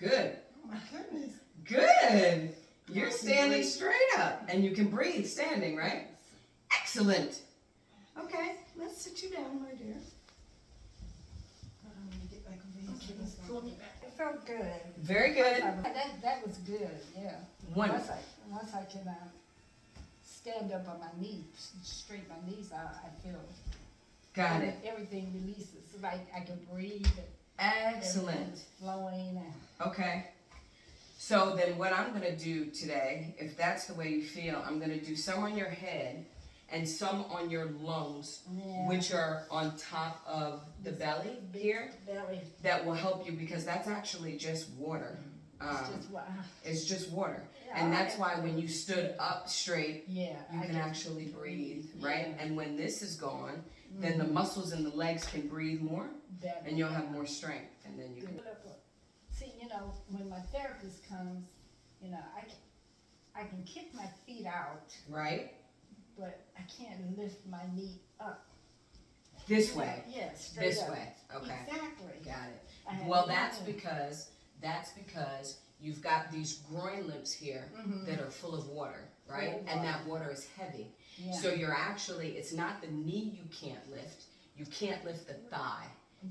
Good. Oh my goodness. Good. You're standing straight up and you can breathe standing, right? Excellent. Okay, let's sit you down, my dear. I'm gonna get back over Okay, here. let's pull me back. It felt good. Very good. That was good, yeah. Wonderful. Once I can stand up on my knees, straighten my knees out, I feel Got it. everything releases. Like I can breathe. Excellent. Everything's flowing. Okay. So then what I'm going to do today, if that's the way you feel, I'm going to do some on your head and some on your lungs, Yeah. which are on top of the belly here. Belly. That will help you because that's actually just water. It's just water. Yeah, And that's why when you stood up straight, yeah, you can actually breathe, right? And when this is gone, then the muscles in the legs can breathe more and you'll have more strength. And then you can. See, when my therapist comes, I can kick my feet out, Right? but I can't lift my knee up. This way. Yeah, straight This up. way. Okay. Exactly. Got it. I had Well, no that's idea. because you've got these groin lips here that are full of water, right? Full of And that water. water is heavy. Yeah. So you're actually, it's not the knee you can't lift. You can't lift the thigh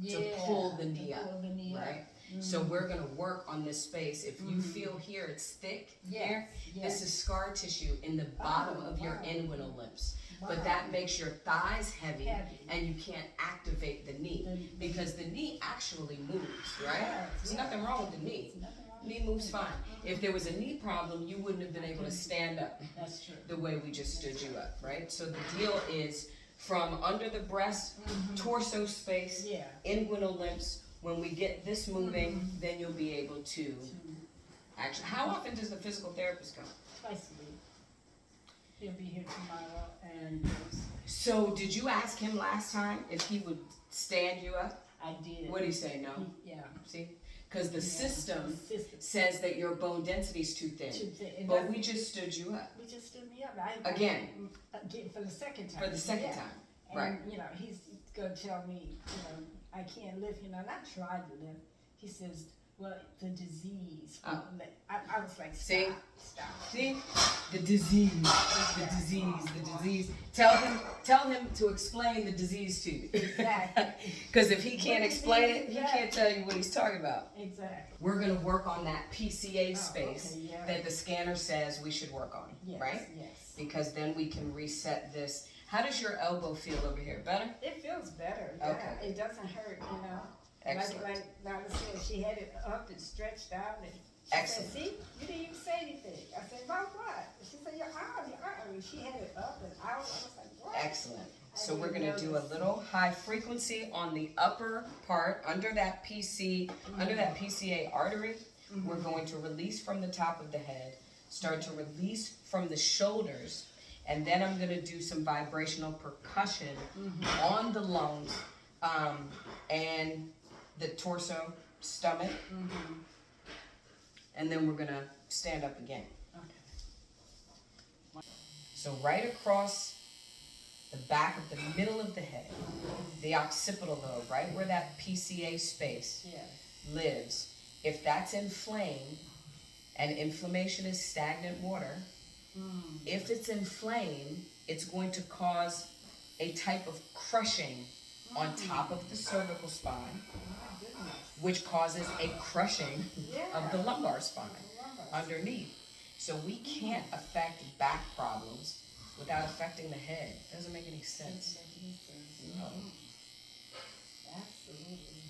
to pull the knee up, pull the knee up. right? So we're gonna work on this space. If you feel here it's thick here, Yes. this is scar tissue in the bottom of your wow. inguinal lips. But Wow. that makes your thighs heavy, Heavy. and you can't activate the knee because the knee actually moves, right? Yes, There's yeah. nothing wrong with the knee. Nothing wrong with Knee moves fine. If there was a knee problem, you wouldn't have been able to stand up That's true. the way we just stood you up, right? So the deal is from under the breast, torso space, Yeah. inguinal limbs. When we get this moving, then you'll be able to actually. How often does the physical therapist come? Twice a week. He'll be here tomorrow and So did you ask him last time if he would stand you up? I did. What did he say? No. Yeah. See, because the system System. says that your bone density is too thin, And but we just stood you up we just stood me up. Again. Again for the second time. for the second Yeah. time, And, right? He's gonna tell me, I can't lift, and I tried to lift. He says, well, the disease. Oh. I was like, See? stop. See, the disease. Tell him to explain the disease to you. Exactly. Because if he can't explain it, he Exactly. can't tell you what he's talking about. Exactly. We're going to work on that PCA space okay, yeah. that the scanner says we should work on, Yes, right? Yes. Because then we can reset this. How does your elbow feel over here? Better? It feels better. Okay. Yeah. It doesn't hurt, Excellent. Like Donna said, she had it up and stretched out, and she Excellent. said, "See, you didn't even say anything." I said, "About what?" She said, "Your arm." And she had it up and out. I was like, "What?" Excellent. So we're going to do a little high frequency on the upper part under that PCA artery. We're going to release from the top of the head, start to release from the shoulders, and then I'm going to do some vibrational percussion on the lungs and the torso, stomach, and then we're going to stand up again. Okay. So right across the back of the middle of the head, the occipital lobe, right where that PCA space Yeah. lives, if that's inflamed, and inflammation is stagnant water, if it's inflamed, it's going to cause a type of crushing on top of the cervical spine, My goodness. which causes a crushing of the lumbar spine Lumbar. underneath. So we can't affect back problems without affecting the head. Doesn't make any sense. No. Absolutely.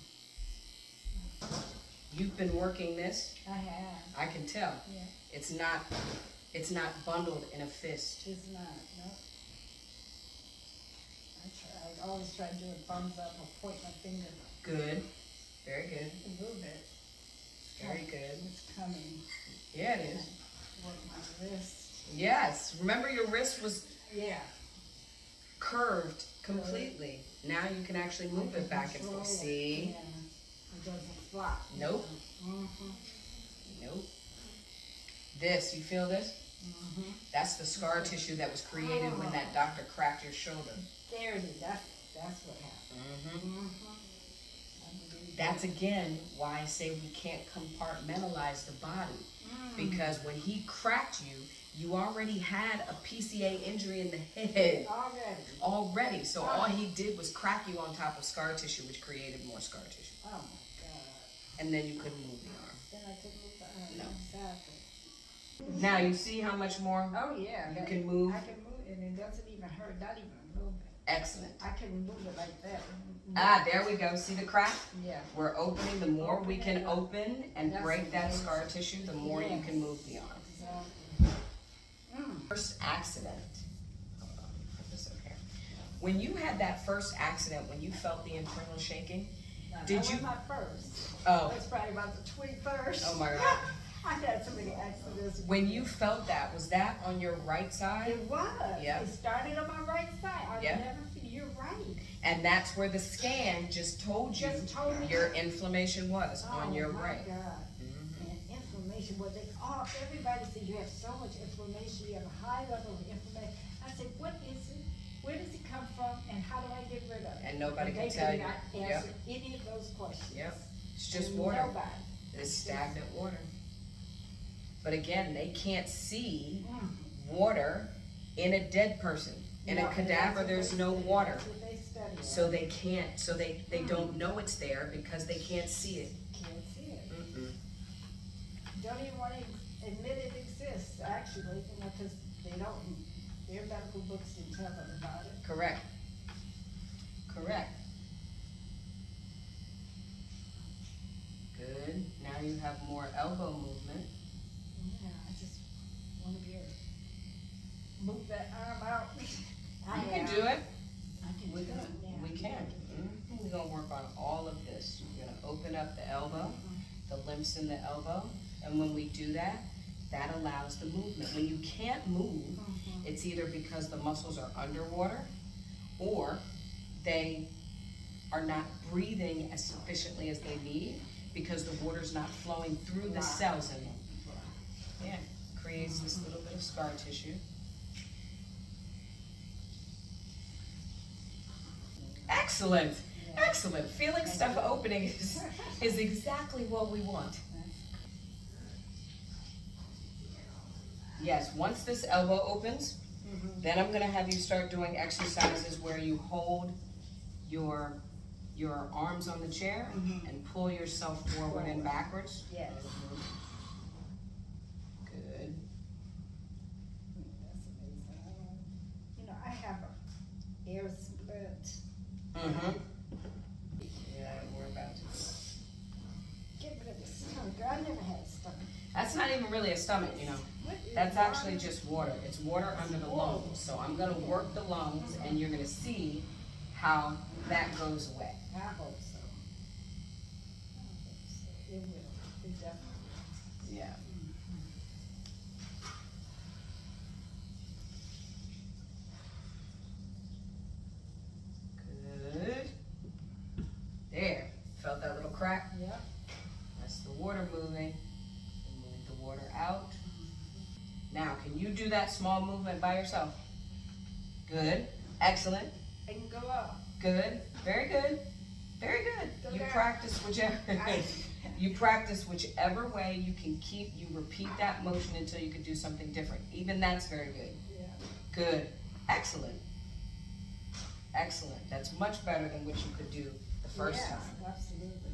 You've been working this, I have. I can tell. Yeah. It's not bundled in a fist. It's not. No. I always try to do a thumbs up or point my finger Good. Very good. a little bit. Very good. It's coming. Yeah, it is. Work my wrist. Yes. Remember your wrist was Yeah. curved completely. Now you can actually move it back and forth. See? Yeah. It doesn't flop. Nope. Nope. This, you feel this? That's the scar tissue that was created when that doctor cracked your shoulder. There it is. That's what happened. I believe that's again why I say we can't compartmentalize the body. Because when he cracked you, you already had a PCA injury in the head. Already. So all he did was crack you on top of scar tissue, which created more scar tissue. Oh my God. And then you couldn't move the arm. Then I couldn't move the arm. No. Exactly. Now you see how much more Oh yeah. you can move? I can move it, and it doesn't even hurt, not even a little bit. Excellent. I can move it like that. Ah, there we go. See the crack? Yeah. We're opening. The more we can open and That's break that amazing. scar tissue, the more you can move the arm. Exactly. First accident. Hold on, put this up here. When you had that first accident, when you felt the internal shaking, did that you? was my first. Oh. That's probably about the 21st. Oh my God. I had so many accidents. When you felt that, was that on your right side? It was. Yeah. It started on my right side. I'll Yeah. never forget. You're right. And that's where the scan just told you Just told me. your inflammation was on your Oh, my right. God. And inflammation, well, everybody says you have so much inflammation, you have a high level of inflammation. I said, what is it? Where does it come from? And how do I get rid of it? And nobody they can tell could you. not Yep. answer any of those questions. Yep. It's just water. Nobody. It's stagnant water. But again, they can't see Mm. water in a dead person. In No, a and cadaver, that's there's what no they study. water. That's what they study. So they can't, they don't know it's there because they can't see it. Can't see it. Mm-mm. Don't even want to admit it exists, actually, because they don't, their medical books didn't tell them about it. Correct. Correct. Good. Now you have more elbow movement. Yeah, I just want to be able to move that arm out. You can do it. I can We do can. it, yeah. We can. We're gonna work on all of this. We're gonna open up the elbow, the lymphs in the elbow, and when we do that, that allows the movement. When you can't move, it's either because the muscles are underwater or they are not breathing as sufficiently as they need because the water's not flowing through the cells in them. Yeah, creates this little bit of scar tissue. Excellent, excellent. Feeling stuff opening is exactly what we want. Yes, once this elbow opens, then I'm gonna have you start doing exercises where you hold your arms on the chair and pull yourself forward and backwards. Yes. Good. That's amazing. You know, I have a air split. Mm-hmm. Yeah, we're about to. Get rid of the stomach. I never had a stomach. That's not even really a stomach, you know. What is That's wrong? actually just water. It's water under the lungs. So I'm gonna work the lungs and you're gonna see how that goes away. I hope so. I hope so. It will. It definitely Yeah. Good. There. Felt that little crack? will. Yep. That's the water moving. Move the water out. Now, can you do that small movement by yourself? Good. Excellent. I can go up. Good. Very good. Very good. You Okay. practice whichever. You practice whichever way you can keep. You repeat that motion until you can do something different. Even that's very good. Yeah. Good. Excellent. Excellent. That's much better than what you could do the first Yes, time. absolutely.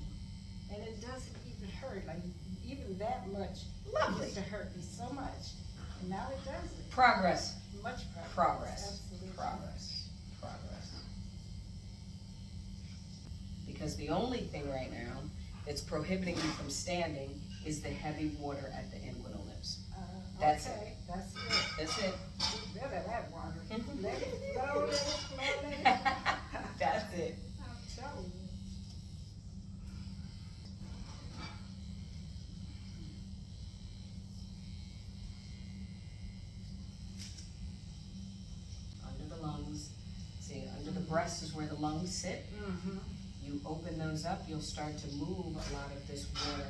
And it doesn't even hurt, like, even that much. Lovely. It used to hurt me so much, and now it doesn't. Progress. Much progress. Progress. Absolutely. Progress. Progress. Because the only thing right now that's prohibiting you from standing is the heavy water at the inguinal lips. That's it. Okay, that's it. That's it. Get rid of that water. Let it flow, let it flow, let it flow. That's it. I'm telling you. Under the lungs. See, under the breast is where the lungs sit. Mm-hmm. You open those up, you'll start to move a lot of this water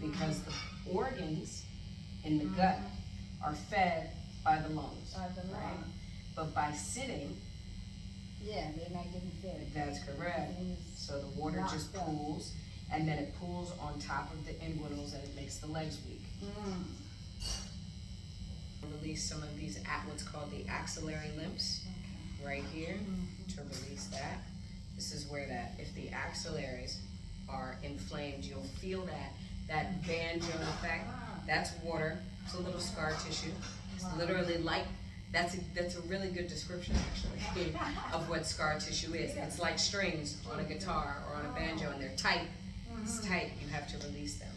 because the organs in the gut are fed by the lungs. By the right? lung. But by sitting, Yeah, they're not getting fed. that's correct. Everything is So the water just locked up. pools and then it pulls on top of the inguinals and it makes the legs weak. Release some of these at what's called the axillary lymphs right here to release that. This is where that, if the axillaries are inflamed, you'll feel that banjo effect. That's water. It's a little scar tissue. It's literally like, that's a really good description actually of what scar tissue is. It's like strings on a guitar or on a banjo and they're tight. It's tight, you have to release them.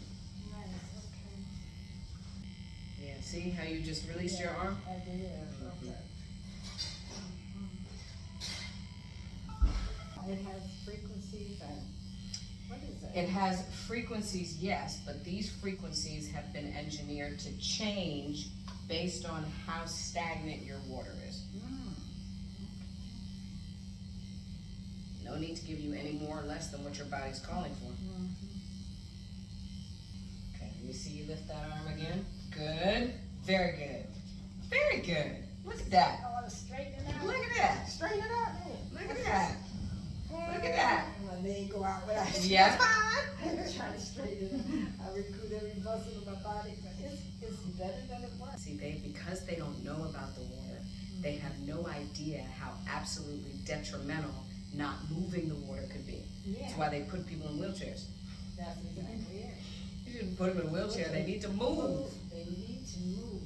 Yeah, see how you just released your arm? I did. It has frequencies and what is it? It has frequencies, yes, but these frequencies have been engineered to change based on how stagnant your water is. No need to give you any more or less than what your body's calling for. Okay, let me see you lift that arm again. Good, very good, very good. Look at that. I want to straighten it out. Look at that. Straighten it out. Look at that. Look at that. My leg go out when I Yeah. I'm trying to straighten it. I recruit every muscle in my body, but it's better than it was. See, because they don't know about the water, they have no idea how absolutely detrimental not moving the water could be. Yeah. That's why they put people in wheelchairs. That's exactly it. You shouldn't put them in a wheelchair, they need to move. They need to move.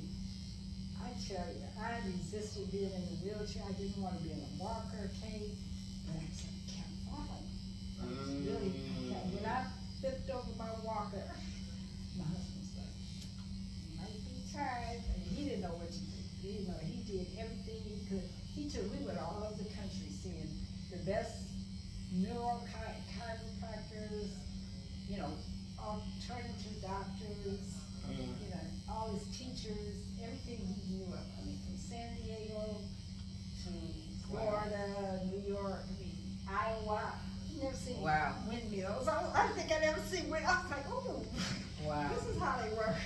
I tell you, I resisted being in a wheelchair. I didn't want to be in a walker, cane, but I just kept falling. Really, when I flipped over my walker, my husband's like, "You might be tired," and he didn't know what to do. You know, he did everything he could. We went all over the country seeing the best chiropractors, you know, alternative doctors, you know, all his teachers, everything he knew of. I mean, from San Diego to Florida, New York, Iowa. Never seen windmills. I think I never seen windmills. I was like, oh, this is how they work.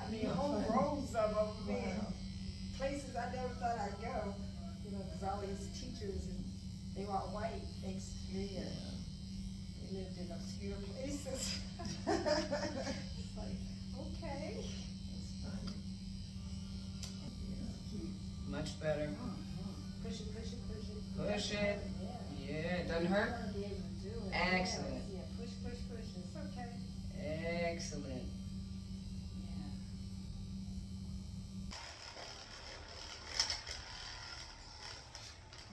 I mean, whole rows of them, places I never thought I'd go. You know, because all these teachers, and they were all white, they lived in obscure places. It's like, okay. Much better. Push it, push it, push it. Push it. Yeah, it doesn't hurt. I want to be able to do it. Excellent. Yeah, push, push, push. It's okay. Excellent. Yeah.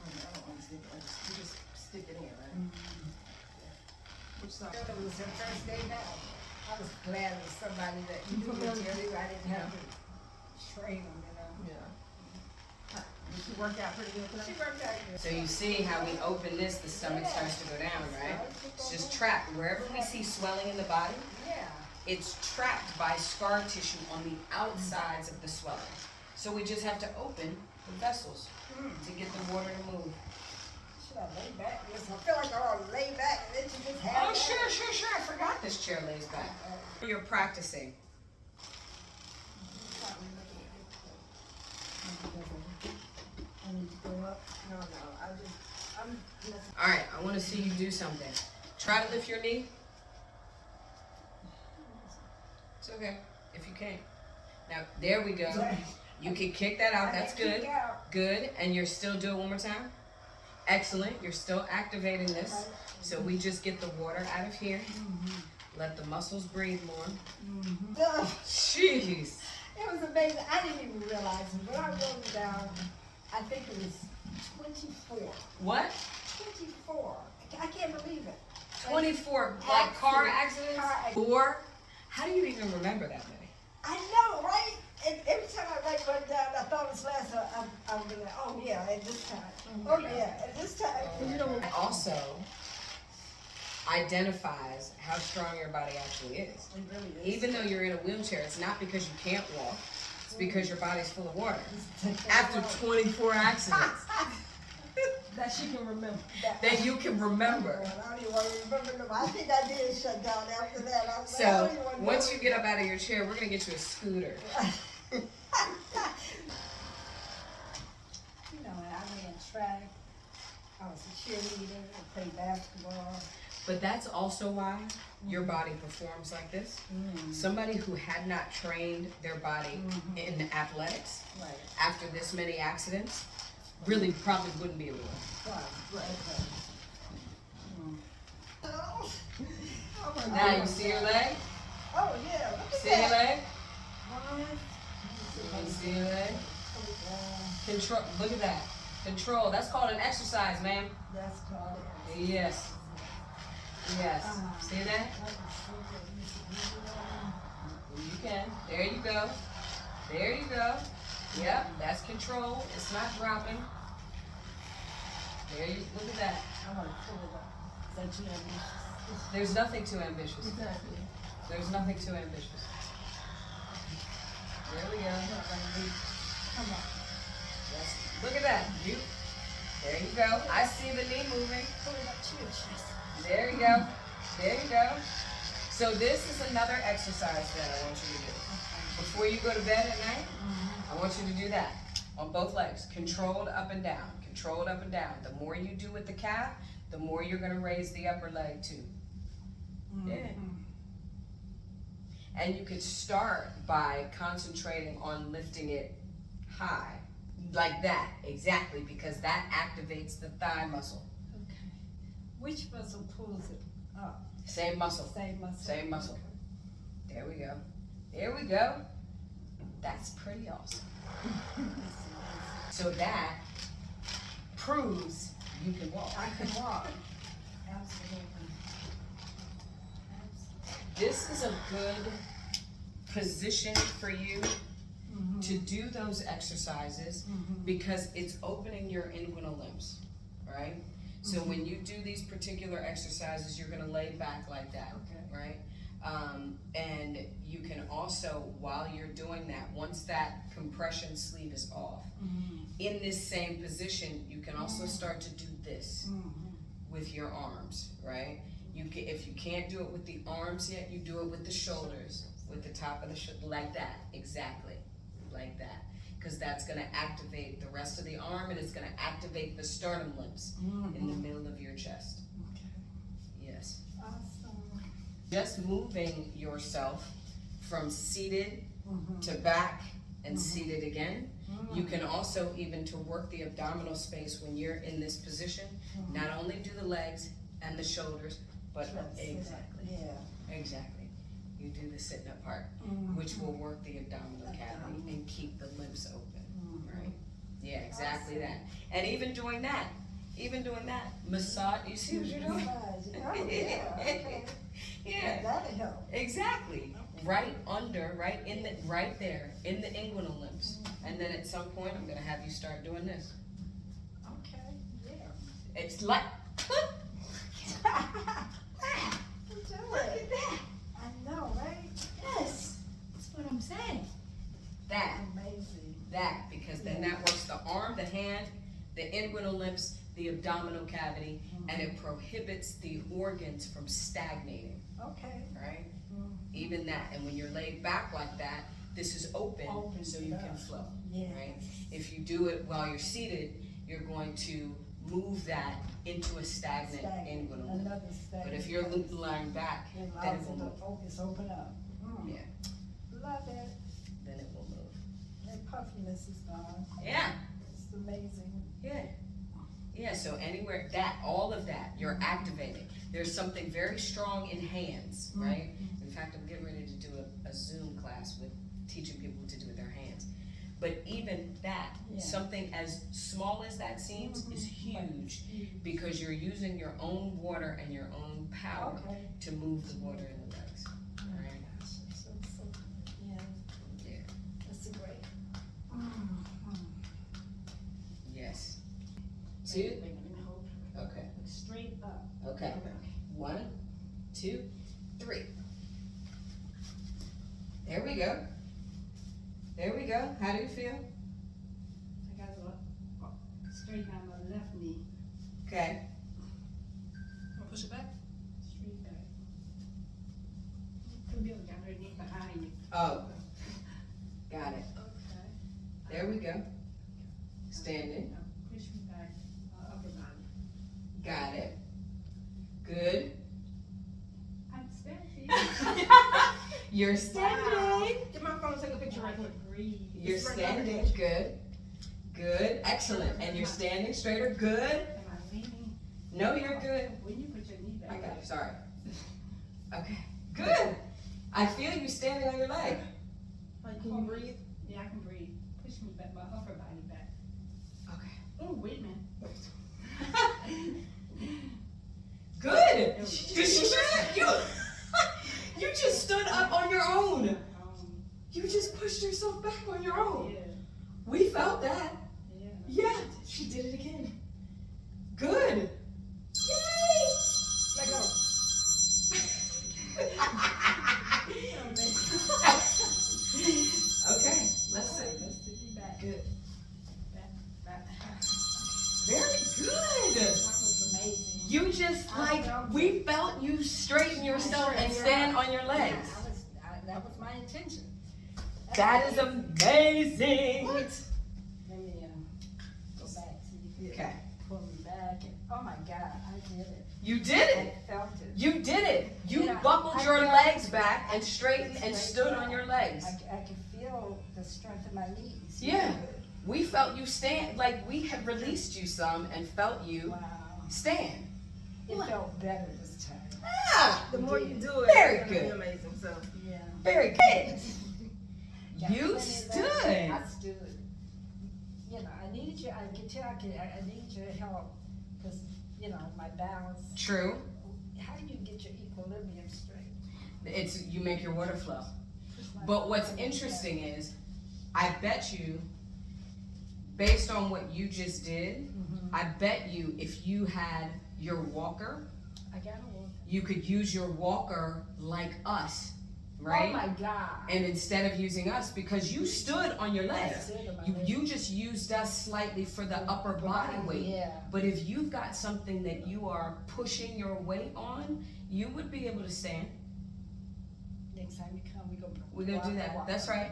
I don't want to stick it. You just stick it in, right? Which side? It was her first day back. I was glad it was somebody that knew what to do. I didn't have to train them, you know. Yeah. Did she work out pretty good She today? worked out good. So you see how we open this, the stomach starts to go down, right? It's just trapped. Wherever we see swelling in the body, Yeah. it's trapped by scar tissue on the outsides of the swelling. So we just have to open the vessels to get the water to move. Should I lay back? Yes, I feel like I ought to lay back and then you just have Oh, that. sure. I forgot this chair lays back. You're practicing. I need to go up. No, I'm just. All right, I want to see you do something. Try to lift your knee. It's okay if you can't. Now, there we go. You can kick that out. That's good. Good. And you're still do it one more time. Excellent. You're still activating this. So we just get the water out of here. Let the muscles breathe more. Jeez. It was amazing. I didn't even realize it. When I wrote it down, I think it was 24. What? 24. I can't believe it. 24 like car accidents? Car accidents. Or how do you even remember that many? I know, right? And every time I write one down, I thought it was last time. I'm like, oh yeah, at this time. Oh yeah, at this time. You know, It also identifies how strong your body actually is. it really is. Even though you're in a wheelchair, it's not because you can't walk, it's because your body's full of water. After 24 accidents That she can remember. that you can remember. I don't even want to remember them. I think I did shut down after that. I was like, I So don't even want to once know you get up out of your chair, we're gonna get you a scooter. You know, I ran track. I was a cheerleader. I played basketball. But that's also why your body performs like this. Somebody who had not trained their body in athletics Right. after this many accidents really probably wouldn't be able to. Right. Okay. Oh my Now you God. see your leg? Oh yeah, look at See your that. leg? One, You see your leg? two, Control, look at that. Control, that's called an exercise, ma'am. that's called it. Yes. Yes. See that? You can. There you go. There you go. Yep, that's control. It's not dropping. There you, look at that. I want to pull it up. Is that too ambitious? There's nothing too ambitious. Exactly. There's nothing too ambitious. There we go. Come on. Yes. Look at that. You. There you go. I see the knee moving. Pull it up to your chest. There you go. There you go. So this is another exercise that I want you to do. Before you go to bed at night, I want you to do that on both legs. Controlled up and down. Controlled up and down. The more you do with the calf, the more you're going to raise the upper leg too. Yeah. And you could start by concentrating on lifting it high. Like that, exactly, because that activates the thigh muscle. Okay. Which muscle pulls it up? Same muscle. Same muscle. Same muscle. There we go. There we go. That's pretty awesome. So that proves you can walk. I can walk. Absolutely. This is a good position for you to do those exercises because it's opening your inguinal limbs, right? So when you do these particular exercises, you're gonna lay back like that, Okay. right? And you can also, while you're doing that, once that compression sleeve is off, in this same position, you can also start to do this with your arms, right? You can, if you can't do it with the arms yet, you do it with the shoulders, with the top of the shoulder, like that, exactly, like that. Because that's gonna activate the rest of the arm and it's gonna activate the sternum limbs in the middle of your chest. Okay. Yes. Awesome. Just moving yourself from seated to back and seated again. You can also, even to work the abdominal space when you're in this position, not only do the legs and the shoulders, but exactly, Yeah. exactly. You do the sitting up part, which will work the abdominal cavity and keep the limbs open, right? Yeah, exactly that. And even doing that, massage, you see what you're doing? Massage. Oh, yeah. Okay. Yeah, That'll help. exactly. Right under, right in the, right there, in the inguinal limbs. And then at some point, I'm gonna have you start doing this. Okay. Yeah. It's like, Do look it. at that. I know, right? Yes, that's what I'm saying. That, Amazing. because then that works the arm, the hand, the inguinal limbs, the abdominal cavity, and it prohibits the organs from stagnating, Okay. right? Even that, and when you're laid back like that, this is open Opens so you it can up. flow, Yeah. right? If you do it while you're seated, you're going to move that into a stagnant inguinal limb. Another stagnant. But if you're lying back, It then allows it will it move. to focus, open up. Yeah, Love it. then it will move. That puffiness is gone. Yeah, It's amazing. yeah. Yeah, so anywhere, that, all of that, you're activating. There's something very strong in hands, right? In fact, I'm getting ready to do a Zoom class with teaching people what to do with their hands. But even that, Yeah. something as small as that seems is huge because you're using your own water and your own power Okay. to move the water in the legs, right? So, yeah, Yeah, that's a great. yes. Two, Wait, let me hold. okay, Straight up. okay. 1, 2, 3. There we go. There we go. How do you feel? I gotta go straight on my left knee. Okay. Push it back. Straight back. Could be underneath behind you. Oh, got it. Okay. There we go. Standing. Now push me back, upper body. Got it. Good. I'm standing. You're standing. Get my phone, take a picture right quick. Breathe. You're It's right standing. there. Good. Excellent. And you're standing straighter. Good. Am I leaning? No, you're good. When you put your knee back. I got you. Sorry. Okay. Good. I feel you standing on your leg. Like, can you breathe? Yeah, I can breathe. Push me back, my upper body back. Okay. Oh, wait a minute. Good. You just stood up on your own. You just pushed yourself back on your own. Yeah, We felt that. yeah. Yeah, she did it again. Good. Yay! Let go. Okay, let's see. Let's sit me back. Good. Back. Very good. That was amazing. You just I felt we felt you straighten yourself and stand on your legs. Yeah, that was my intention. That is amazing. Let me go back so you can Okay. pull me back. And, oh my God, I did it. You did I it. felt it. You did it. You Yeah, buckled I your felt legs it. back and straightened and stood on your legs. I can feel the strength of my knees. Yeah. We felt you stand, like we had released you some and felt you Wow. stand. It felt better this time. Ah, The more you do it, Very it's gonna be good. amazing. So, Yeah. very good. Got You plenty of stood. that. I stood. You know, I needed you. I could tell. I needed your help because my balance. True. How do you get your equilibrium straight? It's you make your water flow. Just like- But what's interesting is, I bet you, based on what you just did, Mhm. I bet you if you had your walker, I gotta walk. you could use your walker like us, right? Oh my God. And instead of using us, because you stood on your I legs, stood on my legs. you just used us slightly for the upper body weight. Yeah. But if you've got something that you are pushing your weight on, you would be able to stand. Next time you come, We're gonna do that. That's right.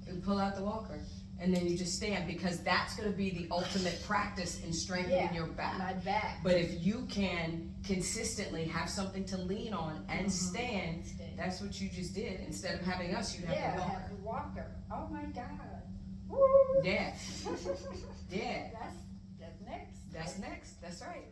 You pull out the walker, and then you just stand, because that's gonna be the ultimate practice in strengthening Yeah. your back. My back. But if you can consistently have something to lean on and stand, that's what you just did. Instead of having us, you have Yeah, the I walker. have the walker. Oh my God. Woo. Yeah. Yeah. That's next. That's next. That's right.